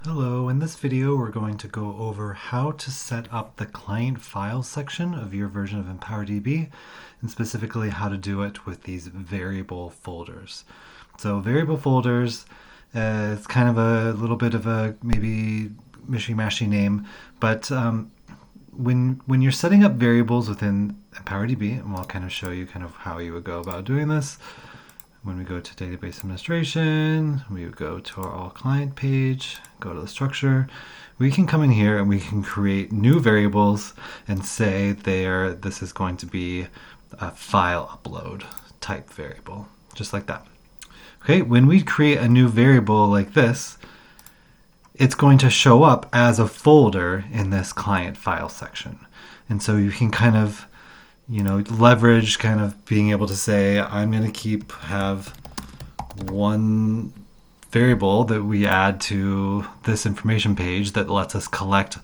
Hello, in this video we're going to go over how to set up the client file section of your version of EmpowerDB, and specifically how to do it with these variable folders. So variable folders, it's kind of a little bit of a maybe mishy-mashy name, but when you're setting up variables within EmpowerDB, and I'll kind of show you kind of how you would go about doing this. When we go to database administration, we would go to our all client page, go to the structure. We can come in here and we can create new variables and say this is going to be a file upload type variable, just like that. Okay, when we create a new variable like this, it's going to show up as a folder in this client file section. And so you can kind of leverage kind of being able to say, I'm going to have one variable that we add to this information page that lets us collect,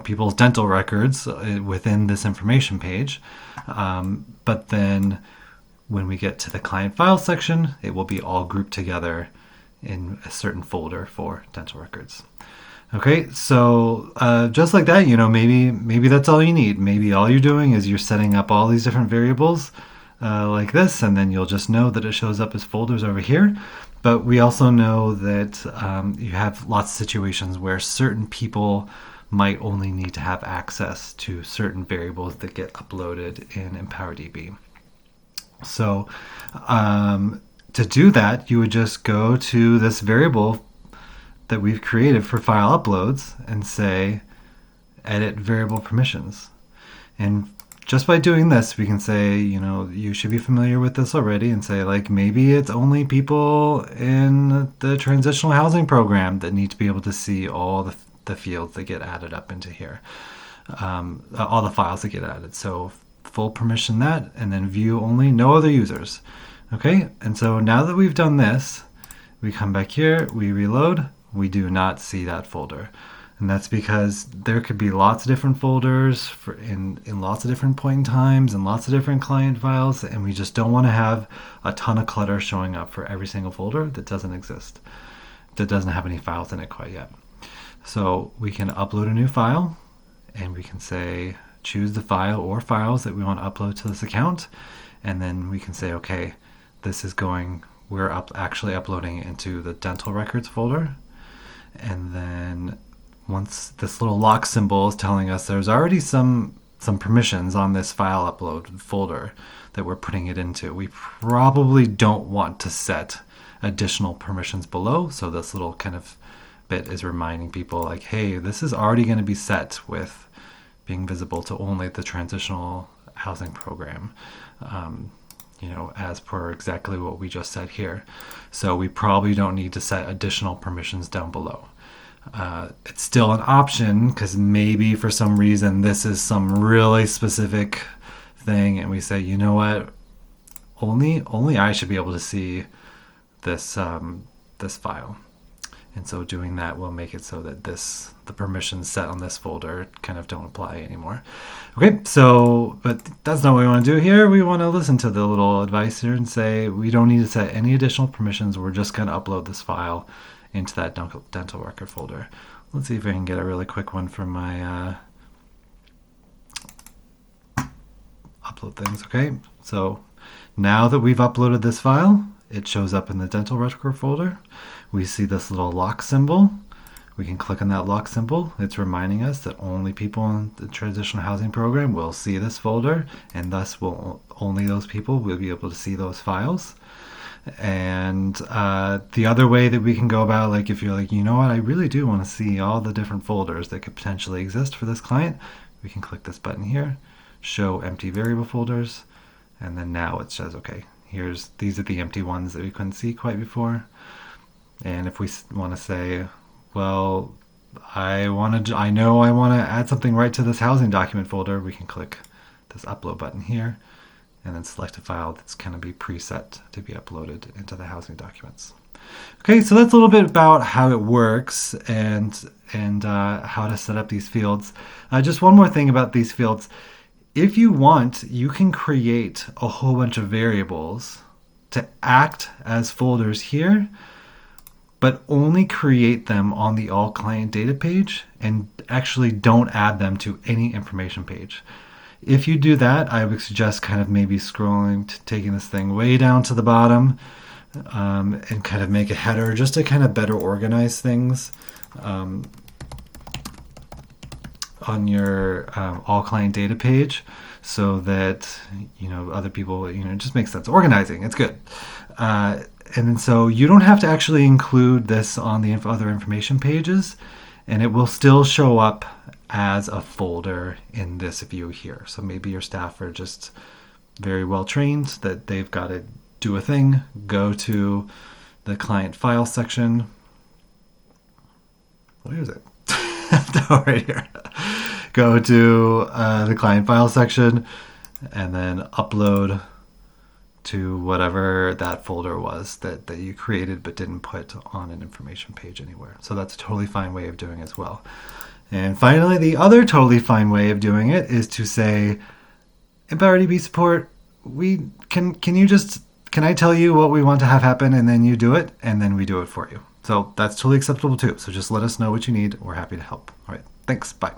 people's dental records within this information page. But then when we get to the client file section, it will be all grouped together in a certain folder for dental records. Okay, so just like that, maybe that's all you need. Maybe all you're doing is you're setting up all these different variables like this, and then you'll just know that it shows up as folders over here. But we also know that you have lots of situations where certain people might only need to have access to certain variables that get uploaded in EmpowerDB. So to do that, you would just go to this variable that we've created for file uploads and say edit variable permissions. And just by doing this, we can say, you should be familiar with this already, and say, like, maybe it's only people in the transitional housing program that need to be able to see all the fields that get added up into here, all the files that get added. So full permission that, and then view only, no other users. Okay, and so now that we've done this, we come back here, we reload, we do not see that folder. And that's because there could be lots of different folders in lots of different point in times and lots of different client files, and we just don't want to have a ton of clutter showing up for every single folder that doesn't exist, that doesn't have any files in it quite yet. So we can upload a new file, and we can say choose the file or files that we want to upload to this account, and then we can say, okay, we're actually uploading it into the dental records folder. And then once this little lock symbol is telling us there's already some permissions on this file upload folder that we're putting it into, we probably don't want to set additional permissions below. So this little kind of bit is reminding people like, hey, this is already going to be set with being visible to only the transitional housing program. As per exactly what we just said here. So we probably don't need to set additional permissions down below. It's still an option because maybe for some reason this is some really specific thing, and we say, you know what, only I should be able to see this this file. And so doing that will make it so that the permissions set on this folder kind of don't apply anymore. Okay, but that's not what we want to do here. We want to listen to the little advice here and say we don't need to set any additional permissions. We're just going to upload this file into that dental record folder. Let's see if I can get a really quick one from my upload things. Okay, so now that we've uploaded this file, it shows up in the dental record folder. We see this little lock symbol. We can click on that lock symbol. It's reminding us that only people in the transitional housing program will see this folder, and thus only those people will be able to see those files. And the other way that we can go about, like if you're like, you know what, I really do want to see all the different folders that could potentially exist for this client, we can click this button here, show empty variable folders, and then now it says, okay, these are the empty ones that we couldn't see quite before. And if we want to say, well, I know I want to add something right to this housing document folder, we can click this upload button here and then select a file that's going to be preset to be uploaded into the housing documents. Okay, so that's a little bit about how it works and how to set up these fields. Just one more thing about these fields. If you want, you can create a whole bunch of variables to act as folders here, but only create them on the all client data page and actually don't add them to any information page. If you do that, I would suggest kind of maybe scrolling, taking this thing way down to the bottom, and kind of make a header just to kind of better organize things on your all client data page, so that other people, it just makes sense. Organizing, it's good. And then so you don't have to actually include this on the other information pages, and it will still show up as a folder in this view here. So maybe your staff are just very well trained that they've got to do a thing, go to the client file section. Where is it? Oh, right here. Go to the client file section and then upload to whatever that folder was that you created but didn't put on an information page anywhere. So that's a totally fine way of doing it as well. And finally, the other totally fine way of doing it is to say, EmpowerDB support, can I tell you what we want to have happen, and then you do it, and then we do it for you. So that's totally acceptable too. So just let us know what you need. We're happy to help. All right. Thanks. Bye.